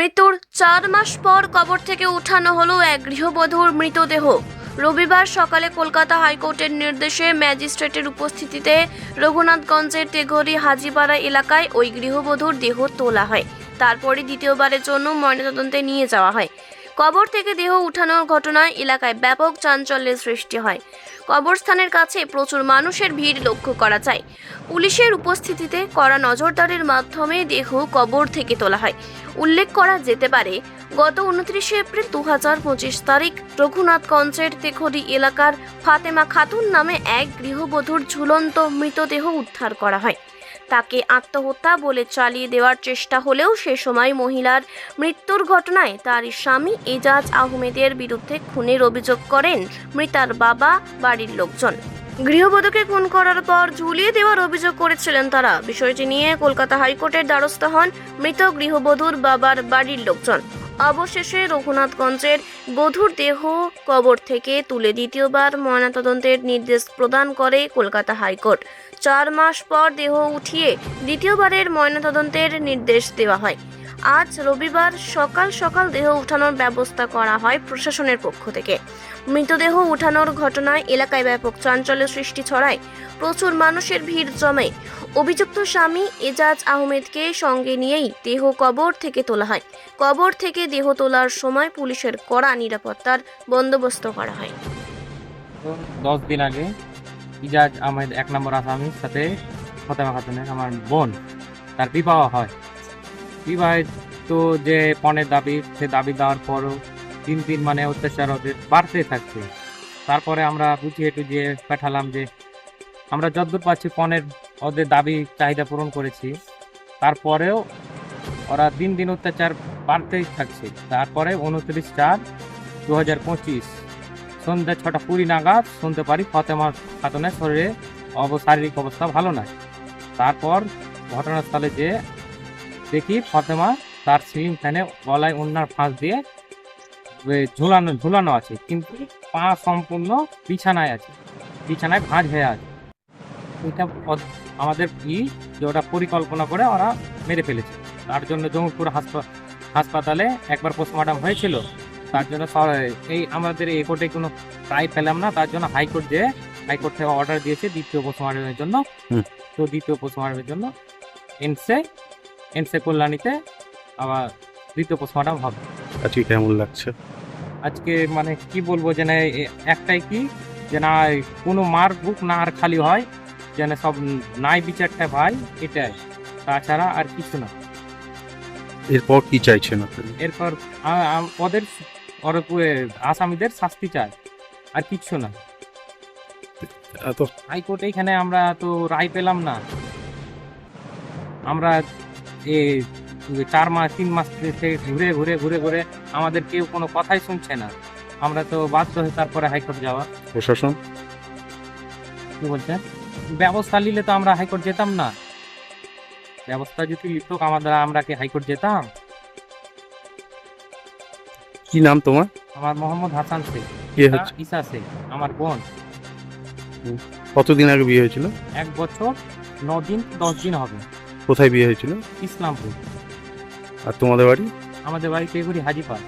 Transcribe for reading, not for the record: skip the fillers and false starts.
মৃত্যুর 4 মাস পর কবর থেকে উঠানো হলো এক গৃহবধূর মৃতদেহ। রবিবার সকালে কলকাতা হাইকোর্টের নির্দেশে ম্যাজিস্ট্রেটের উপস্থিতিতে রঘুনাথগঞ্জের তেঘরি হাজিপাড়া এলাকায় ওই গৃহবধূর দেহ তোলা হয়। তারপরে দ্বিতীয়বারের জন্য ময়নাতদন্তে নিয়ে যাওয়া হয়। কবর থেকে দেহ উঠানোর ঘটনায় এলাকায় ব্যাপক চাঞ্চল্যের সৃষ্টি হয়। কবরস্থানের কাছে প্রচুর মানুষের ভিড় লক্ষ্য করা যায়। পুলিশের উপস্থিতিতে কড়া নজরদারির মাধ্যমে দেহ কবর থেকে তোলা হয়। উল্লেখ করা যেতে পারে, গত 29 এপ্রিল 2025 তারিখ রঘুনাথগঞ্জের তেঘরি এলাকার ফাতেমা খাতুন নামে এক গৃহবধূর ঝুলন্ত মৃতদেহ উদ্ধার করা হয়। তাকে আত্মহত্যা বলে চালিয়ে দেওয়ার চেষ্টা হলেও সে সময় মহিলার মৃত্যুর ঘটনায় তার স্বামী এজাজ আহমেদের বিরুদ্ধে খুনের অভিযোগ করেন মৃতার বাবা, বাড়ির লোকজন। গৃহবধূকে খুন করার পর ঝুলিয়ে দেওয়ার অভিযোগ করেছিলেন তারা। বিষয়টি নিয়ে কলকাতা হাইকোর্টের দ্বারস্থ হন মৃত গৃহবধূর বাবার, বাড়ির লোকজন। অবশেষে রঘুনাথগঞ্জের বধূর দেহ কবর থেকে তুলে দ্বিতীয়বার ময়নাতদন্তের নির্দেশ প্রদান করে কলকাতা হাইকোর্ট। 4 মাস পর দেহ উঠিয়ে দ্বিতীয়বারের ময়নাতদন্তের নির্দেশ দেওয়া হয়। আজ রবিবার সকাল সকাল দেহ উঠানোর ব্যবস্থা করা হয় প্রশাসনের পক্ষ থেকে। মৃতদেহ উঠানোর ঘটনায় এলাকায় ব্যাপক চাঞ্চল্য সৃষ্টি ছড়ায়। প্রচুর মানুষের ভিড় জমে। অভিযুক্ত স্বামী এজাজ আহমেদকে সঙ্গে নিয়েই দেহ কবর থেকে তোলা হয়। কবর থেকে দেহ তোলার সময় পুলিশের কড়া নিরাপত্তার বন্দোবস্ত করা হয়। 10 দিন আগে ইজাজ আহমেদ 1 নম্বর আসামির সাথে ফাতেমা খাতুনের, আমার বোন, তার বিবাহ হয়। বিবাহিত যে পণের দাবি, সে দাবি দেওয়ার পরও দিন মানে অত্যাচার ওদের বাড়তে থাকছে। তারপরে আমরা বুঝিয়ে টুঝিয়ে পাঠালাম যে আমরা যতদূর পাচ্ছি পণের ওদের দাবি চাহিদা পূরণ করেছি, তারপরেও ওরা দিন অত্যাচার বাড়তেই থাকছে। তারপরে 29/4/2025 সন্ধ্যা 6:20 নাগাদ শুনতে পারি ফাতেমা খাতুনের শরীরে শারীরিক অবস্থা ভালো নয়। তারপর ঘটনাস্থলে যে দেখি ফাতেমা তার সিলিং ফ্যানে গলায় ওড়নার ফাঁস দিয়ে ঝুলানো আছে, কিন্তু পা সম্পূর্ণ বিছানায় আছে, বিছানায় ভাঁজ হয়ে আছে। এটা আমাদের যে ওটা পরিকল্পনা করে ওরা মেরে ফেলেছে। তার জন্য জঙ্গিপুর হাসপাতালে একবার পোস্টমর্টম হয়েছিল। তার জন্য এই আমাদের এই কোর্টে কোনো রায় পেলাম না, তার জন্য হাইকোর্ট থেকে অর্ডার দিয়েছে দ্বিতীয় পোস্টমর্টমের জন্য। তো দ্বিতীয় পোস্টমর্টমের জন্য এনসে কল্যাণীতে আবার দ্বিতীয় পোস্টমর্টম হবে। আজকে কেমন লাগছে? আজকে মানে কি বলবো, যে না একটাই কি, যে না কোনো মার বুক না আর খালি হয়, যেন সব নাই বিচারটা ভাই, এটাই, তাছাড়া আর কিছু না। এরপর কি চাইছেন আপনি? এরপর ওদের আসামিদের শাস্তি চাই, আর কিচ্ছু না। হাইকোর্ট এইখানে আমরা তো রায় পেলাম না। আমরা 3 মাস থেকে ঘুরে আমাদের কেউ কোনো কথাই শুনছে না। আমরা তো বাধ্য হয়ে তারপরে হাইকোর্ট যাওয়া। প্রশাসন কি বলছেন? ব্যবস্থা নিলে তো আমরা হাইকোর্ট যেতাম না। ব্যবস্থা যদি নিত আমরা কি হাইকোর্ট যেতাম? কি নাম তোমার? আমার মোহাম্মদ হাসান শেখ, ঈসা শেখ, আমার বোন। কতদিন আগে বিয়ে হয়েছিল? 1 বছর 9 দিন 10 দিন হবে। কোথায় বিয়ে হয়েছিল? ইসলামপুর। আর তোমাদের বাড়ি? আমাদের বাড়ি তেঘরি হাজিপাড়া।